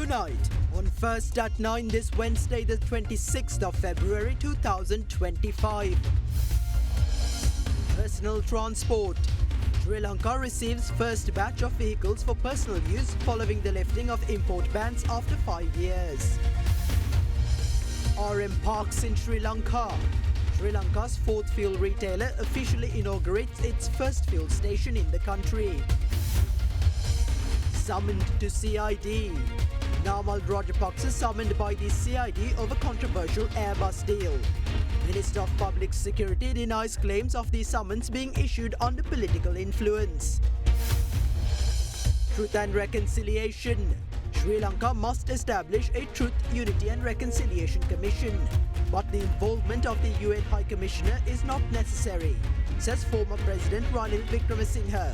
Tonight, on First at 9 this Wednesday, the 26th of February 2025. Personal transport. Sri Lanka receives first batch of vehicles for personal use following the lifting of import bans after 5 years. RM Parks in Sri Lanka. Sri Lanka's fourth fuel retailer officially inaugurates its first fuel station in the country. Summoned to CID. Namal Rajapaksa summoned by the CID over controversial Airbus deal. Minister of Public Security denies claims of the summons being issued under political influence. Truth and Reconciliation. Sri Lanka must establish a Truth, Unity and Reconciliation Commission. But the involvement of the UN High Commissioner is not necessary, says former President Ranil Wickremesinghe.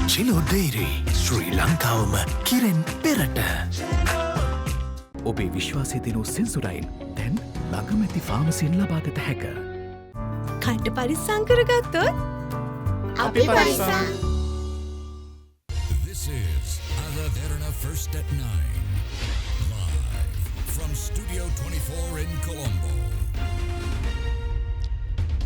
Chilo Dairy, Sri Lankawama Kiren Perata. ඔබේ විශ්වාසය දිනු සෙන්සුරයින් දැන් ළඟමැති ෆාමසියෙන් ලබාගත හැක. කණ්ඩ පරිස්සම් කරගත්තොත් අපි පරිස්සම්. This is Derana First at 9. Live from Studio 24 in Colombo.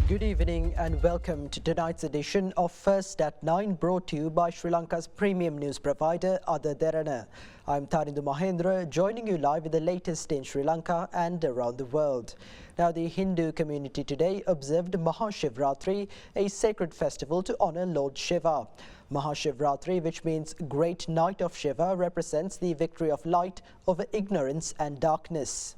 Good evening and welcome to tonight's edition of First at 9, brought to you by Sri Lanka's premium news provider, Derana. I'm Tarindu Mahendra, joining you live with the latest in Sri Lanka and around the world. Now, the Hindu community today observed Mahashivratri, a sacred festival to honor Lord Shiva. Mahashivratri, which means Great Night of Shiva, represents the victory of light over ignorance and darkness.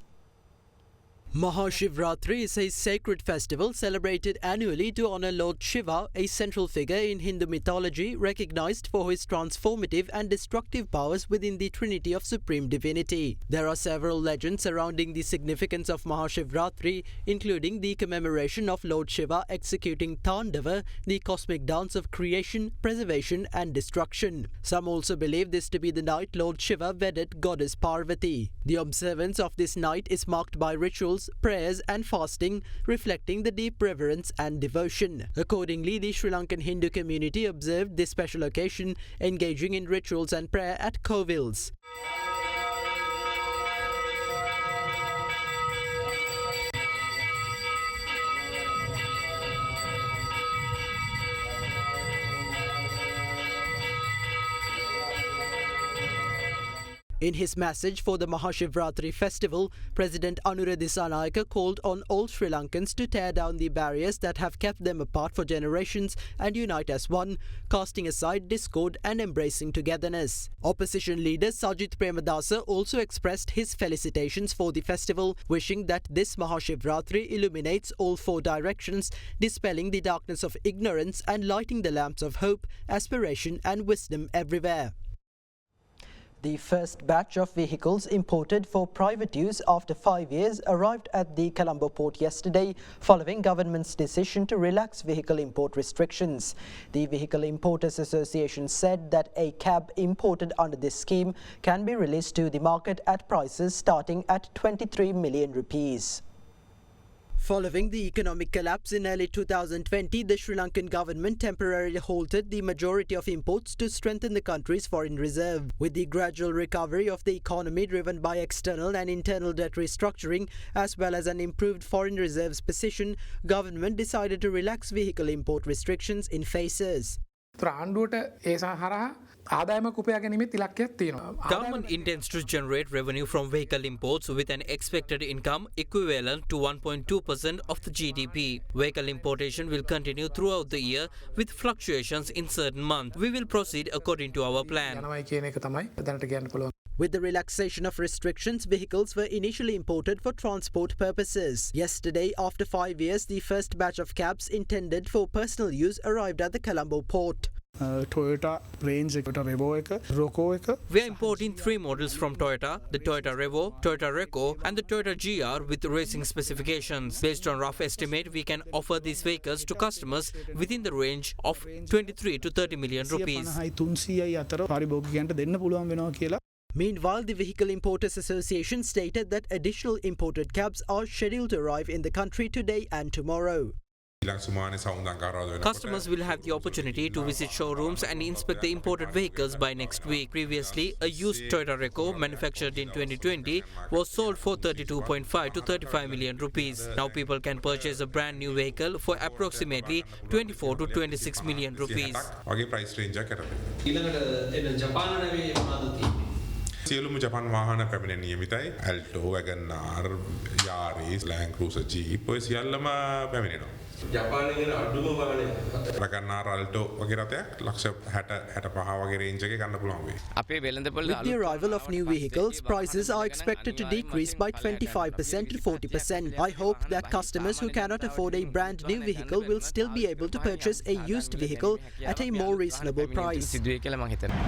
Mahashivratri is a sacred festival celebrated annually to honor Lord Shiva, a central figure in Hindu mythology recognized for his transformative and destructive powers within the trinity of supreme divinity. There are several legends surrounding the significance of Mahashivratri, including the commemoration of Lord Shiva executing Tandava, the cosmic dance of creation, preservation and destruction. Some also believe this to be the night Lord Shiva wedded goddess Parvati. The observance of this night is marked by rituals, prayers and fasting, reflecting the deep reverence and devotion. Accordingly, the Sri Lankan Hindu community observed this special occasion, engaging in rituals and prayer at kovils. In his message for the Mahashivratri festival, President Anura Dissanayake called on all Sri Lankans to tear down the barriers that have kept them apart for generations and unite as one, casting aside discord and embracing togetherness. Opposition leader Sajith Premadasa also expressed his felicitations for the festival, wishing that this Mahashivratri illuminates all four directions, dispelling the darkness of ignorance and lighting the lamps of hope, aspiration and wisdom everywhere. The first batch of vehicles imported for private use after 5 years arrived at the Colombo port yesterday following government's decision to relax vehicle import restrictions. The Vehicle Importers Association said that a cab imported under this scheme can be released to the market at prices starting at 23 million rupees. Following the economic collapse in early 2020, the Sri Lankan government temporarily halted the majority of imports to strengthen the country's foreign reserve. With the gradual recovery of the economy driven by external and internal debt restructuring, as well as an improved foreign reserves position, government decided to relax vehicle import restrictions in phases. Government intends to generate revenue from vehicle imports with an expected income equivalent to 1.2% of the GDP. Vehicle importation will continue throughout the year with fluctuations in certain months. We will proceed according to our plan. With the relaxation of restrictions, vehicles were initially imported for transport purposes. Yesterday, after 5 years, the first batch of cabs intended for personal use arrived at the Colombo port. Toyota range Toyota Revo Roco. We are importing 3 models from Toyota, the Toyota Revo, Toyota Reco and the Toyota GR with racing specifications. Based on rough estimate, we can offer these vehicles to customers within the range of 23 to 30 million rupees. Meanwhile, the Vehicle Importers Association stated that additional imported cabs are scheduled to arrive in the country today and tomorrow. Customers will have the opportunity to visit showrooms and inspect the imported vehicles by next week. Previously, a used Toyota Reco manufactured in 2020 was sold for 32.5 to 35 million rupees. Now people can purchase a brand new vehicle for approximately 24 to 26 million rupees. සියලුම ජපාන් වාහන පැමිණ නියමිතයි. Alto, වැගන්ආර්, යාරිස්, land cruiser jeep ඔය සියල්ලම පැමිණෙනවා. ජපානයේ තියෙන අඩුම වාහනේ වැගන්ආර් Alto වගේ රථයක් ලක්ෂ 60 65 වගේ රේන්ජ් එකේ ගන්න පුළුවන් වෙයි. With the arrival of new vehicles, prices are expected to decrease by 25% to 40%. I hope that customers who cannot afford a brand new vehicle will still be able to purchase a used vehicle at a more reasonable price.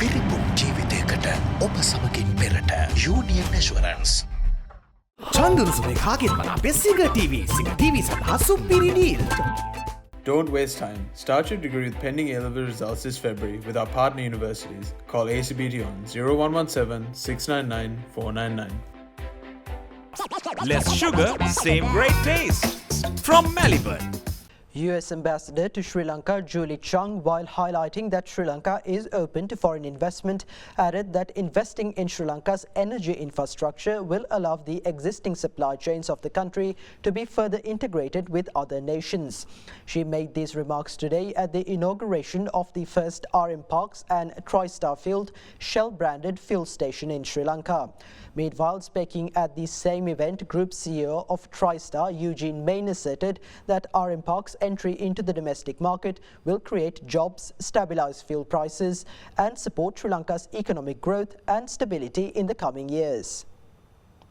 පිරිපුන් ජීවිතයකට ඔබ සමගින් පෙරට Union Assurance. චන්දරුසුමේ කාගෙන් බලා බෙස්සිග TV සඳහා සුපිරි deal. Don't waste time. Start your degree with pending A-level results this February with our partner universities. Call ACBT on 0117 699 499. Less sugar, same great taste. From Melbourne. US Ambassador to Sri Lanka Julie Chung, while highlighting that Sri Lanka is open to foreign investment, added that investing in Sri Lanka's energy infrastructure will allow the existing supply chains of the country to be further integrated with other nations. She made these remarks today at the inauguration of the first RM Parks and TriStar Field Shell-branded fuel station in Sri Lanka. Meanwhile, speaking at the same event, Group CEO of TriStar, Eugene Main, asserted that RM Park's entry into the domestic market will create jobs, stabilize fuel prices and support Sri Lanka's economic growth and stability in the coming years.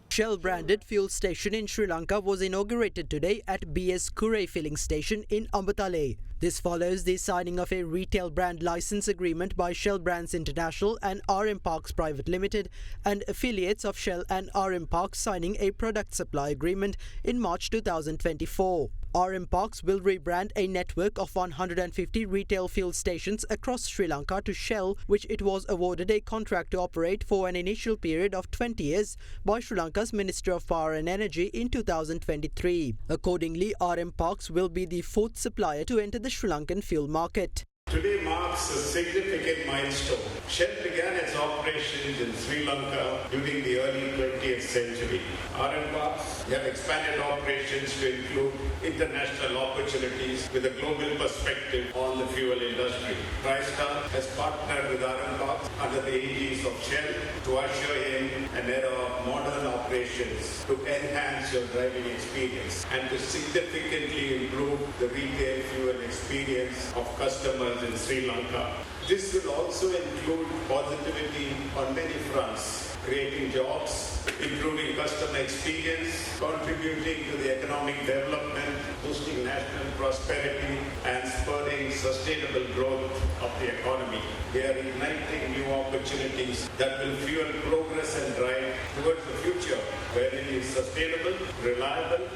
Shell-branded fuel station in Sri Lanka was inaugurated today at BS Kure filling station in Ambatale. This follows the signing of a retail brand license agreement by Shell Brands International and RM Parks Private Limited and affiliates of Shell and RM Parks signing a product supply agreement in March 2024. RM Parks will rebrand a network of 150 retail fuel stations across Sri Lanka to Shell, which it was awarded a contract to operate for an initial period of 20 years by Sri Lanka's Minister of Power and Energy in 2023. Accordingly, RM Parks will be the fourth supplier to enter the Sri Lankan fuel market. Today marks a significant milestone. Shell began its operations in Sri Lanka during the early 20th century. RM Parks have expanded operations to include international opportunities with a global perspective on the fuel industry. TriStar has partnered with RM Parks under the aegis of Shell to usher in an era of modern operations to enhance your driving experience and to significantly improve the retail fuel experience of customers in Sri Lanka. This will also include positivity on many fronts, creating jobs, improving customer experience, contributing to the economic development, boosting national prosperity, and spurring sustainable growth of the economy. They are igniting new opportunities that will fuel progress and drive towards the future where it is sustainable, reliable,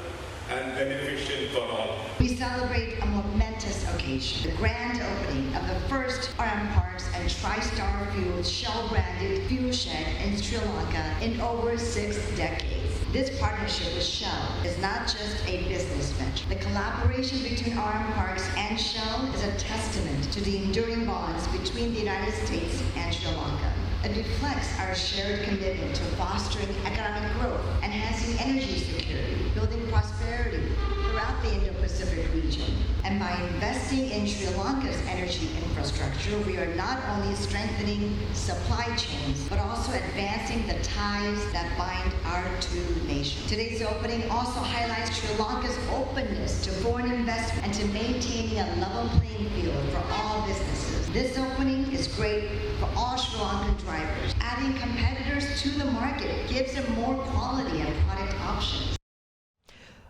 and beneficial for all. We celebrate a momentous occasion, the grand opening of the first RM Parks and TriStar Fuel Shell-branded fuel shed in Sri Lanka in over 6 decades. This partnership with Shell is not just a business venture. The collaboration between RM Parks and Shell is a testament to the enduring bonds between the United States and Sri Lanka. It reflects our shared commitment to fostering economic growth, enhancing energy security, building prosperity throughout the Indo-Pacific region. And by investing in Sri Lanka's energy infrastructure, we are not only strengthening supply chains, but also advancing the ties that bind our two nations. Today's opening also highlights Sri Lanka's openness to foreign investment and to maintaining a level playing field for all businesses. This opening is great for all Sri Lankan drivers. Adding competitors to the market gives them more quality and product options.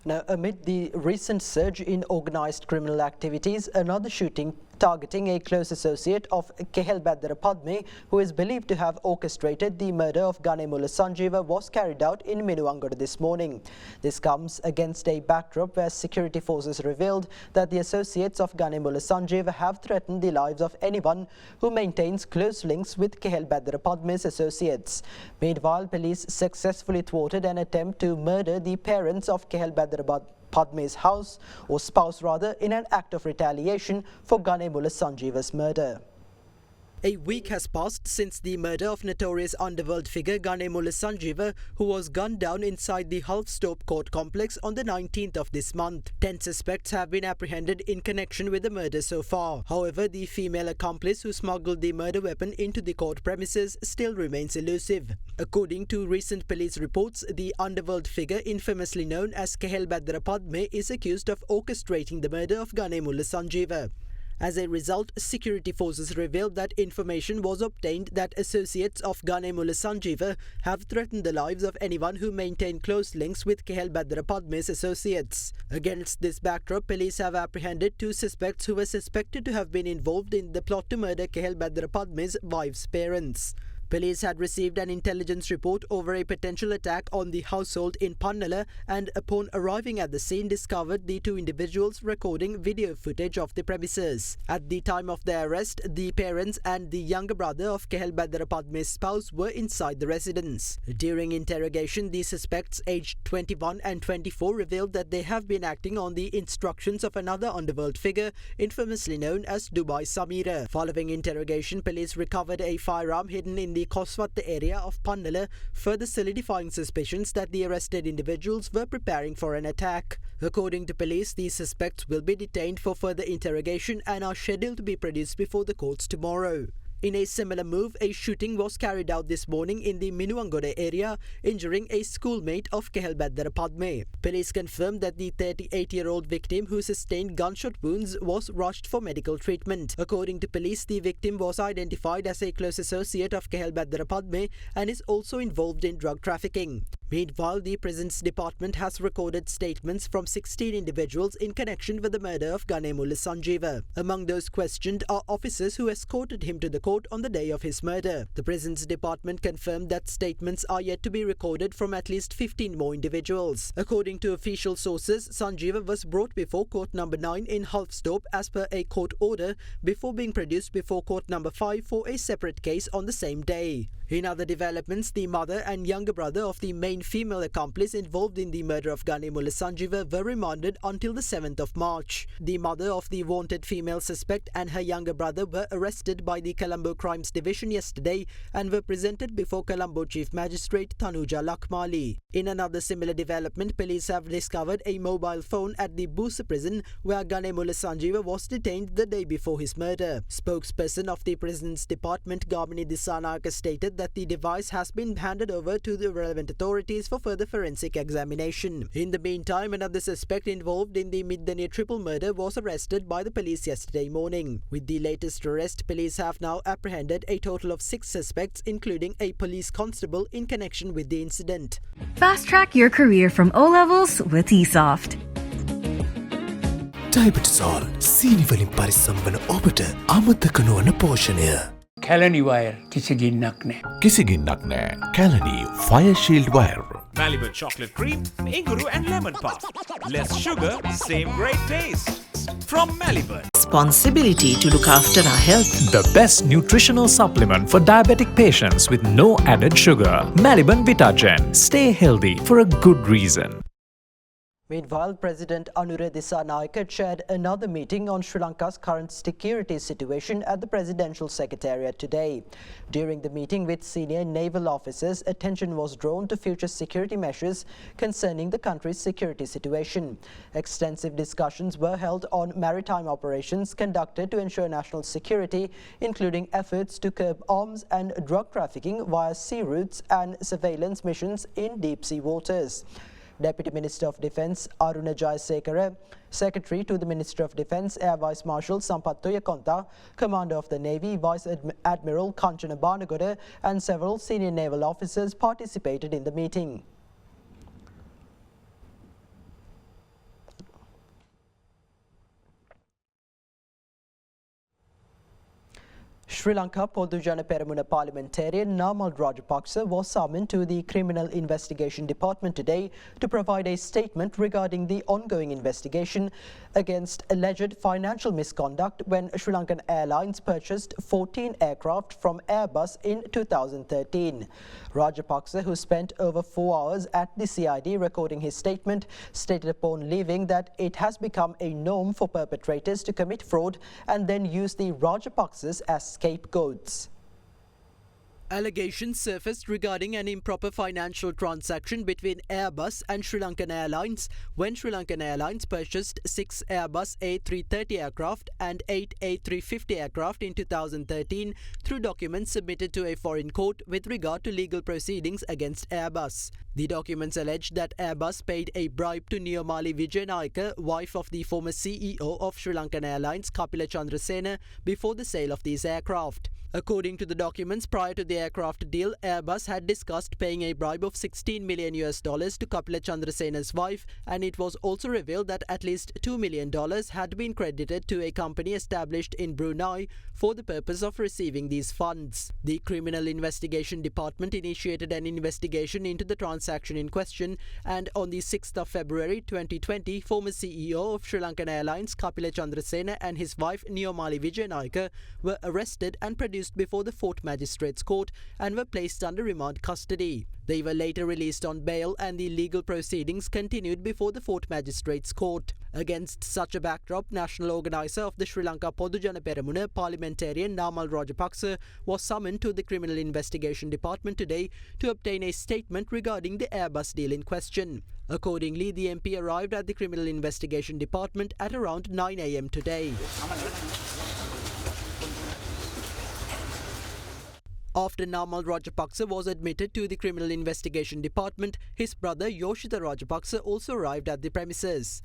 Now, amid the recent surge in organised criminal activities, another shooting targeting a close associate of Kehel Baddara Padme, who is believed to have orchestrated the murder of Ganemula Sanjeeva, was carried out in Minuwangoda this morning. This comes against a backdrop where security forces revealed that the associates of Ganemula Sanjeeva have threatened the lives of anyone who maintains close links with Kehel Baddara Padme's associates. Meanwhile, police successfully thwarted an attempt to murder the parents of Kehel Baddara Padme's house, or spouse rather, in an act of retaliation for Ganemula Sanjeeva's murder. A week has passed since the murder of notorious underworld figure Ganemula Sanjeeva, who was gunned down inside the Halfstope court complex on the 19th of this month. 10 suspects have been apprehended in connection with the murder so far. However, the female accomplice who smuggled the murder weapon into the court premises still remains elusive. According to recent police reports, the underworld figure infamously known as Kehel Badra Padme is accused of orchestrating the murder of Ganemula Sanjeeva. As a result, security forces revealed that information was obtained that associates of Ganemula Sanjeeva have threatened the lives of anyone who maintained close links with Kehel Badra Padme's associates. Against this backdrop, police have apprehended 2 suspects who were suspected to have been involved in the plot to murder Kehel Badra Padme's wife's parents. Police had received an intelligence report over a potential attack on the household in Pannala and upon arriving at the scene discovered the 2 individuals recording video footage of the premises. At the time of their arrest, the parents and the younger brother of Kehel Badra Padme's spouse were inside the residence. During interrogation, the suspects aged 21 and 24 revealed that they have been acting on the instructions of another underworld figure infamously known as Dubai Samira. Following interrogation, police recovered a firearm hidden in the Koswatta area of Pannala, further solidifying suspicions that the arrested individuals were preparing for an attack. According to police, these suspects will be detained for further interrogation and are scheduled to be produced before the courts tomorrow. In a similar move, a shooting was carried out this morning in the Minuangode area, injuring a schoolmate of Kehel Badra Padme. Police confirmed that the 38-year-old victim who sustained gunshot wounds was rushed for medical treatment. According to police, the victim was identified as a close associate of Kehel Badra Padme and is also involved in drug trafficking. Meanwhile, the Prisons Department has recorded statements from 16 individuals in connection with the murder of Ganemula Sanjeeva. Among those questioned are officers who escorted him to the court on the day of his murder. The Prisons Department confirmed that statements are yet to be recorded from at least 15 more individuals. According to official sources, Sanjeeva was brought before court number 9 in Halfstope as per a court order before being produced before court number 5 for a separate case on the same day. In other developments, the mother and younger brother of the main female accomplice involved in the murder of Ganemula Sanjeeva were remanded until the 7th of March. The mother of the wanted female suspect and her younger brother were arrested by the Colombo Crimes Division yesterday and were presented before Colombo Chief Magistrate Tanuja Lakmali. In another similar development, police have discovered a mobile phone at the Busa prison where Ganemula Sanjeeva was detained the day before his murder. Spokesperson of the Prisons Department, Gamini Disanaka, stated that the device has been handed over to the relevant authorities for further forensic examination. In the meantime, another suspect involved in the Middania triple murder was arrested by the police yesterday morning. With the latest arrest, police have now apprehended a total of 6 suspects, including a police constable, in connection with the incident. Fast track your career from O-levels with eSoft. ඩයිබටසෝල් සීනිවලින් පරිස්සම්වන ඔබට අමතක නොවන පෝෂණය. Kelani wire කිසිගින්නක් නෑ. කිසිගින්නක් නෑ. Kelani Fire Shield Wire. Malibu chocolate cream, inguru and lemon puff. Less sugar, same great taste. From Malibu. Responsibility to look after our health. The best nutritional supplement for diabetic patients with no added sugar. Maliban Vitagen. Stay healthy for a good reason. Meanwhile, President Anura Disanayake chaired another meeting on Sri Lanka's current security situation at the Presidential Secretariat today. During the meeting with senior naval officers, attention was drawn to future security measures concerning the country's security situation. Extensive discussions were held on maritime operations conducted to ensure national security, including efforts to curb arms and drug trafficking via sea routes and surveillance missions in deep sea waters. Deputy Minister of Defence Aruna Jayasekara, Secretary to the Minister of Defence Air Vice Marshal Sampath Toyakonta, Commander of the Navy Vice Admiral Kanchana Banagoda and several senior naval officers participated in the meeting. Sri Sri Lanka Podujana Peramuna parliamentarian Namal Rajapaksa was summoned to the Criminal Investigation Department today to provide a statement regarding the ongoing investigation against alleged financial misconduct when Sri Lankan Airlines purchased 14 aircraft from Airbus in 2013. Rajapaksa, who spent over 4 hours at the CID recording his statement, stated upon leaving that it has become a norm for perpetrators to commit fraud and then use the Rajapaksas as scapegoats. Allegations surfaced regarding an improper financial transaction between Airbus and Sri Lankan Airlines when Sri Lankan Airlines purchased 6 Airbus A330 aircraft and 8 A350 aircraft in 2013 through documents submitted to a foreign court with regard to legal proceedings against Airbus. The documents allege that Airbus paid a bribe to Niyomali Wijanayake, wife of the former CEO of Sri Lankan Airlines Kapila Chandrasena, before the sale of these aircraft. According to the documents, prior to the aircraft deal, Airbus had discussed paying a bribe of $16 million to Kapila Chandrasena's wife, and it was also revealed that at least $2 million had been credited to a company established in Brunei for the purpose of receiving these funds. The Criminal Investigation Department initiated an investigation into the transaction in question, and on the 6th of February 2020, former CEO of Sri Lankan Airlines Kapila Chandrasena and his wife Niyomali Wijanayake were arrested and produced before the Fort Magistrates Court and were placed under remand custody. They were later released on bail and the legal proceedings continued before the Fort Magistrates Court. Against such a backdrop, national organiser of the Sri Lanka Podujana Peramuna parliamentarian Namal Rajapaksa was summoned to the Criminal Investigation Department today to obtain a statement regarding the Airbus deal in question. Accordingly, the MP arrived at the Criminal Investigation Department at around 9 a.m. today. After Namal Rajapaksa was admitted to the Criminal Investigation Department, his brother Yoshitha Rajapaksa also arrived at the premises.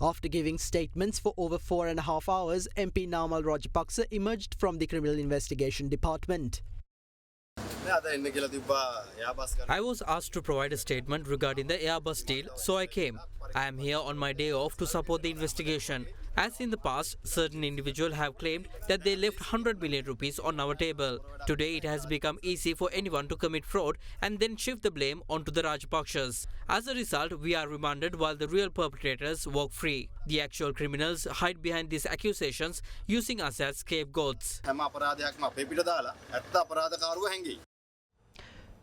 After giving statements for over 4.5 hours, MP Namal Rajapaksa emerged from the Criminal Investigation Department. I was asked to provide a statement regarding the Airbus deal, so I came. I am here on my day off to support the investigation. As in the past, certain individuals have claimed that they left 100 million rupees on our table. Today it has become easy for anyone to commit fraud and then shift the blame onto the Rajapaksas. As a result, we are remanded while the real perpetrators walk free. The actual criminals hide behind these accusations, using us as scapegoats.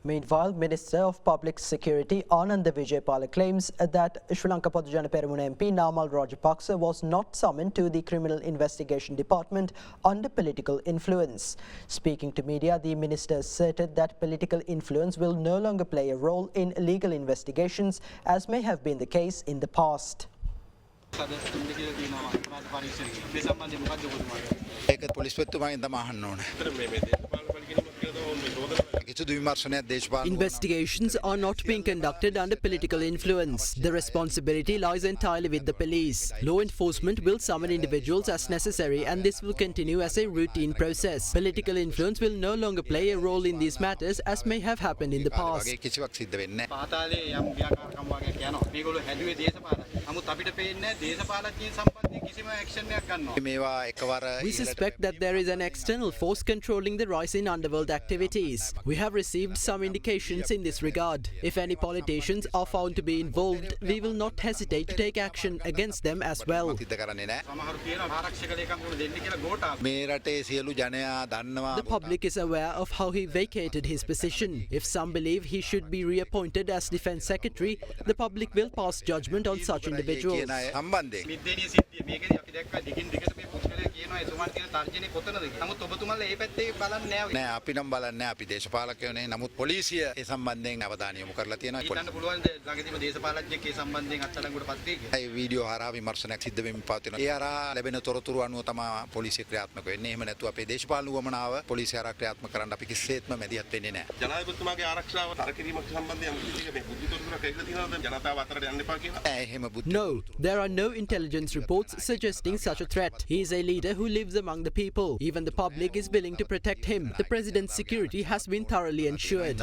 Meanwhile, Minister of Public Security Ananda Vijaypala claims that Sri Lanka Podujana Peramuna MP Namal Rajapaksa was not summoned to the Criminal Investigation Department under political influence. Speaking to media, the minister asserted that political influence will no longer play a role in legal investigations, as may have been the case in the past. Investigations are not being conducted under political influence. The responsibility lies entirely with the police. Law enforcement will summon individuals as necessary, and this will continue as a routine process. Political influence will no longer play a role in these matters, as may have happened in the past. We suspect that there is an external force controlling the rise in underworld activities. We have received some indications in this regard. If any politicians are found to be involved, we will not hesitate to take action against them as well. The public is aware of how he vacated his position. If some believe he should be reappointed as Defence Secretary, the public will pass judgment on such individuals. Video හරහා විමර්ශනයක් සිද්ධ වෙමින් පවතිනවා. ඒ හරහා ලැබෙන තොරතුරු අනුව තමයි පොලිසිය ක්‍රියාත්මක වෙන්නේ. එහෙම නැතුව අපේ දේශපාලන වමනාව පොලිසිය හරහා ක්‍රියාත්මක කරන්න අපි කිසිසේත්ම මැදිහත් වෙන්නේ නැහැ. ජනාධිපතිතුමාගේ ආරක්ෂාව තර කිරීමක් සම්බන්ධයෙන් මේ බුද්ධ තොරතුරක් එකලා තියෙනවද ජනතාව අතරට යන්න එපා කියලා? No, there are no intelligence reports suggesting such a threat. He is a leader who lives among the people. Even the public is willing to protect him. The president's security has been thoroughly ensured.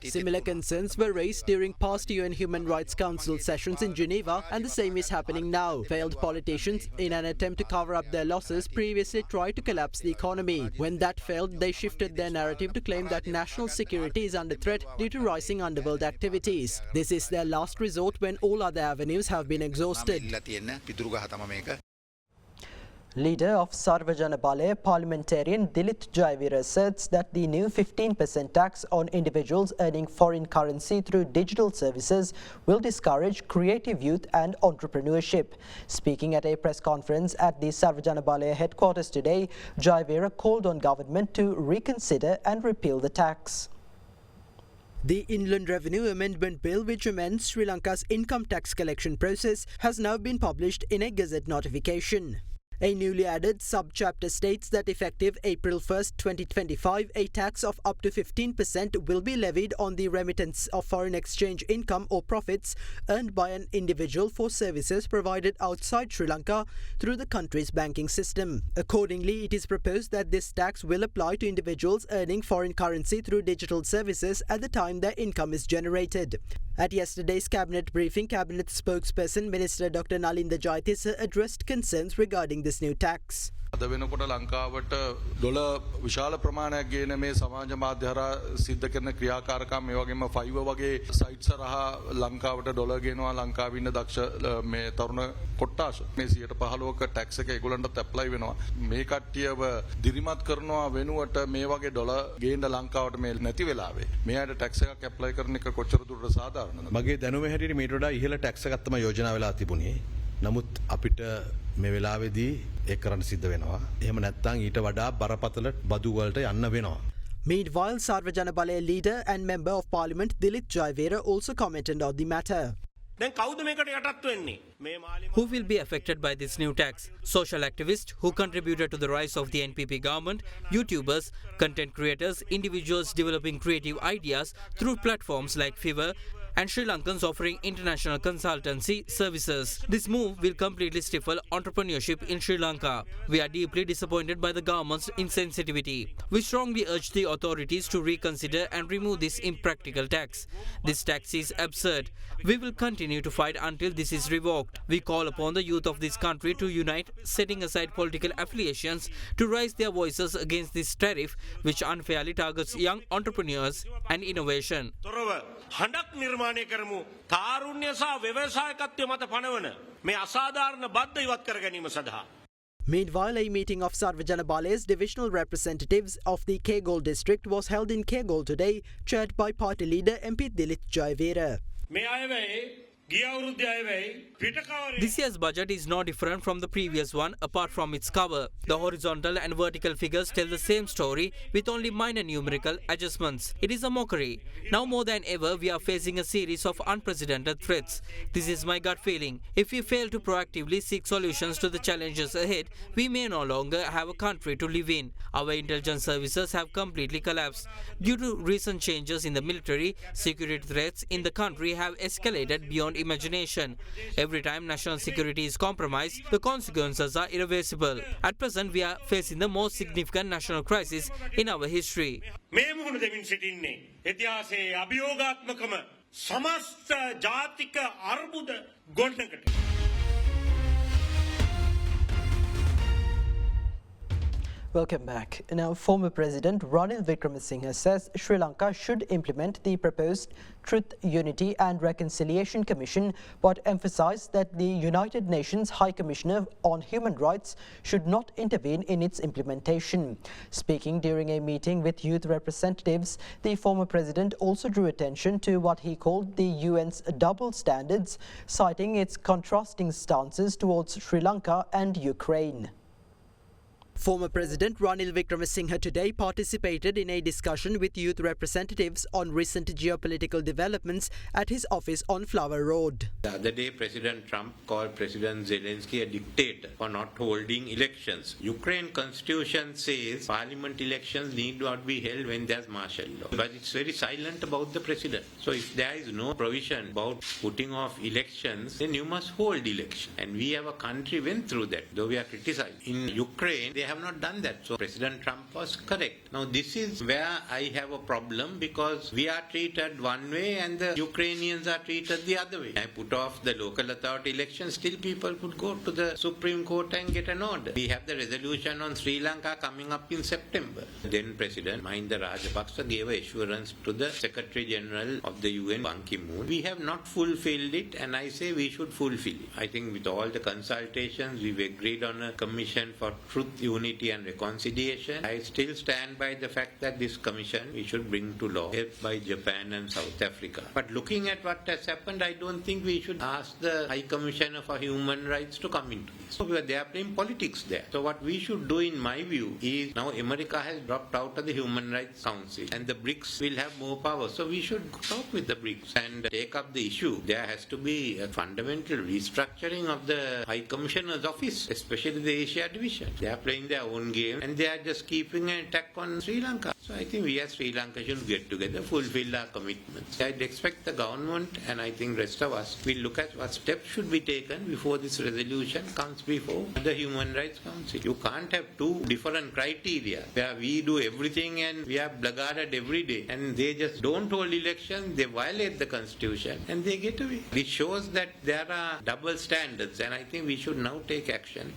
Similar concerns were raised during past UN Human Rights Council sessions in Geneva, and the same is happening now. Failed politicians, in an attempt to cover up their losses, previously tried to collapse the economy. When that failed, they shifted their narrative to claim that national security is under threat due to rising underworld activities. This is their last resort when all other avenues have been exhausted. Leader of Sarvajana Balaya parliamentarian Dilith Jayavira asserts that the new 15% tax on individuals earning foreign currency through digital services will discourage creative youth and entrepreneurship. Speaking at a press conference at the Sarvajana Balaya headquarters today, Jayavira called on government to reconsider and repeal the tax. The Inland Revenue Amendment Bill, which amends Sri Lanka's income tax collection process, has now been published in a Gazette notification. A newly added subchapter states that effective April 1st, 2025, a tax of up to 15% will be levied on the remittance of foreign exchange income or profits earned by an individual for services provided outside Sri Lanka through the country's banking system. Accordingly, it is proposed that this tax will apply to individuals earning foreign currency through digital services at the time their income is generated. At yesterday's cabinet briefing, cabinet spokesperson Minister Dr. Nalinda Jayatissa addressed concerns regarding this new tax. අද වෙනකොට ලංකාවට dollar විශාල ප්‍රමාණයක් ගේන මේ සමාජ මාධ්‍ය හරහා සිද්ධ කරන ක්‍රියාකාරකම් මේ වගේම ෆයිවර් වගේ සයිට්ස් හරහා ලංකාවට ඩොලර් ගේනවා ලංකාවේ ඉන්න දක්ෂ මේ තරුණ කොට්ටාස මේ 15%ක ටැක්ස් එක ඒගොල්ලන්ටත් ඇප්ලයි වෙනවා මේ කට්ටියව දිරිමත් කරනවා වෙනුවට මේ වගේ ඩොලර් ගේන්න ලංකාවට මේ නැති වෙලාවේ මෙයාට ටැක්ස් එකක් ඇප්ලයි කරන එක කොච්චර දුරට සාධාරණද මගේ දැනුම හැටියට මීට වඩා ඉහළ ටැක්ස් එකක් තමයි යෝජනා වෙලා තිබුණේ නමුත් අපිට මේ වෙලාවේදී ඒක කරන්න සිද්ධ වෙනවා. එහෙම නැත්නම් ඊට වඩා බරපතල බදු වලට යන්න වෙනවා. Meanwhile, Sarvajana Balaya leader and member of parliament Dilith Jayavira also commented on the matter. Who will be affected by this new tax? Social activists who contributed to the rise of the NPP government, YouTubers, content creators, individuals developing creative ideas through platforms like Fiverr, and Sri Lankans offering international consultancy services. This move will completely stifle entrepreneurship in Sri Lanka. We are deeply disappointed by the government's insensitivity. We strongly urge the authorities to reconsider and remove this impractical tax. This tax is absurd. We will continue to fight until this is revoked. We call upon the youth of this country to unite, setting aside political affiliations, to raise their voices against this tariff which unfairly targets young entrepreneurs and innovation. නිර්මාණය කරමු තාරුණ්‍ය සහ ව්‍යවසායකත්වය මත පනවන මේ අසාධාරණ බද්ධ ඉවත් කර ගැනීම සඳහා. Meanwhile, a meeting of Sarvajana Balaya's divisional representatives of the Kegol district was held in Kegol today, chaired by party leader MP Dilith Jayavira. මේ අයවැයි ගිය අවුරුද්දේ අයවැයි පිටකවරේ This year's budget is no different from the previous one apart from its cover. The horizontal and vertical figures tell the same story with only minor numerical adjustments. It is a mockery. Now more than ever, we are facing a series of unprecedented threats. This is my gut feeling. If we fail to proactively seek solutions to the challenges ahead, we may no longer have a country to live in. Our intelligence services have completely collapsed. Due to recent changes in the military, security threats in the country have escalated beyond imagination. Every time national security is compromised, the consequences are irreversible. At present, we are facing the most significant national crisis in our history. මේ මුහුණ දෙමින් සිටින්නේ ඉතිහාසයේ අභියෝගාත්මකම සමස්ත ජාතික අර්බුද ගොඩනකට. Welcome back. Now, former President Ranil Wickremesinghe says Sri Lanka should implement the proposed Truth, Unity and Reconciliation Commission, but emphasised that the United Nations High Commissioner on Human Rights should not intervene in its implementation. Speaking during a meeting with youth representatives, the former president also drew attention to what he called the UN's double standards, citing its contrasting stances towards Sri Lanka and Ukraine. Former President Ranil Wickremesinghe today participated in a discussion with youth representatives on recent geopolitical developments at his office on Flower Road. The other day, President Trump called President Zelensky a dictator for not holding elections. Ukraine constitution says parliament elections need not be held when there's martial law. But it's very silent about the president. So if there is no provision about putting off elections, then you must hold elections. And we have a country went through that, though we are criticized. In Ukraine, they have not done that. So President Trump was correct. Now this is where I have a problem, because we are treated one way and the Ukrainians are treated the other way. I put off the local authority elections, still people could go to the Supreme Court and get an order. We have the resolution on Sri Lanka coming up in September. Then President Mahinda Rajapaksa gave assurance to the Secretary General of the UN, Ban Ki-moon. We have not fulfilled it, and I say we should fulfill it. I think with all the consultations, we've agreed on a commission for truth, unity and reconciliation. I still stand by the fact that this commission we should bring to law, helped by Japan and South Africa. But looking at what has happened, I don't think we should ask the High Commissioner for Human Rights to come into this. So they are playing politics there. So what we should do, in my view, is now America has dropped out of the Human Rights Council and the BRICS will have more power. So we should talk with the BRICS and take up the issue. There has to be a fundamental restructuring of the High Commissioner's office, especially the Asia division. They are playing their own game and they are just keeping an attack on Sri Lanka. So I think we as Sri Lanka should get together, fulfill our commitments. I'd expect the government, and I think rest of us, will look at what steps should be taken before this resolution comes before the Human Rights Council. You can't have two different criteria where we do everything and we are blackguarded every day and they just don't hold elections, they violate the constitution and they get away. It shows that there are double standards, and I think we should now take action.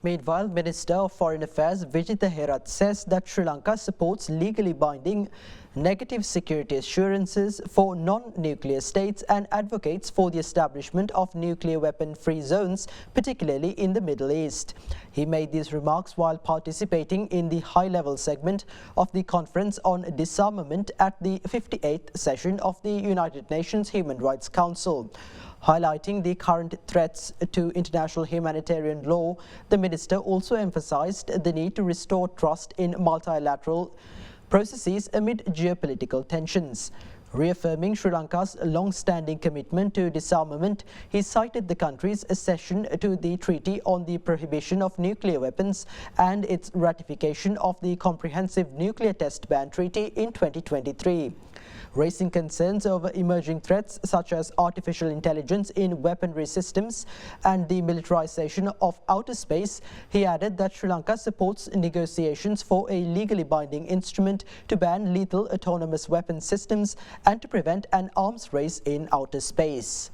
Meanwhile, Minister of Foreign Affairs Vijitha Herath says that Sri Lanka supports legally binding negative security assurances for non-nuclear states and advocates for the establishment of nuclear weapon-free zones, particularly in the Middle East. He made these remarks while participating in the high-level segment of the Conference on Disarmament at the 58th session of the United Nations Human Rights Council. Highlighting the current threats to international humanitarian law, the minister also emphasized the need to restore trust in multilateral processes amid geopolitical tensions. Reaffirming Sri Lanka's long-standing commitment to disarmament, he cited the country's accession to the Treaty on the Prohibition of Nuclear Weapons and its ratification of the Comprehensive Nuclear Test Ban Treaty in 2023. Raising concerns over emerging threats such as artificial intelligence in weaponry systems and the militarization of outer space, he added that Sri Lanka supports negotiations for a legally binding instrument to ban lethal autonomous weapon systems and to prevent an arms race in outer space.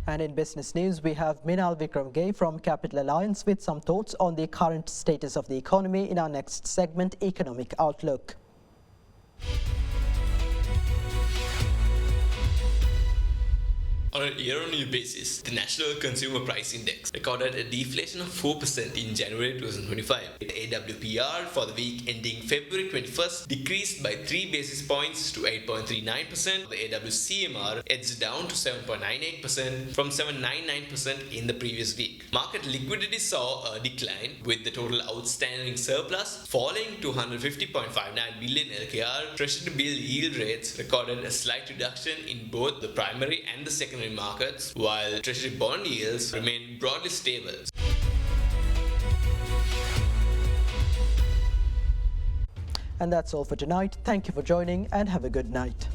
And in business news, we have Minal Vikramge from Capital Alliance with some thoughts on the current status of the economy in our next segment, Economic Outlook. On a year-on-year basis, the National Consumer Price Index recorded a deflation of 4% in January 2025. The AWPR for the week ending February 21st decreased by 3 basis points to 8.39%. The AWCMR edged down to 7.98% from 7.99% in the previous week. Market liquidity saw a decline, with the total outstanding surplus falling to 150.59 billion LKR. Treasury bill yield rates recorded a slight reduction in both the primary and the secondary markets, while Treasury bond yields remain broadly stable. And that's all for tonight. Thank you for joining and have a good night.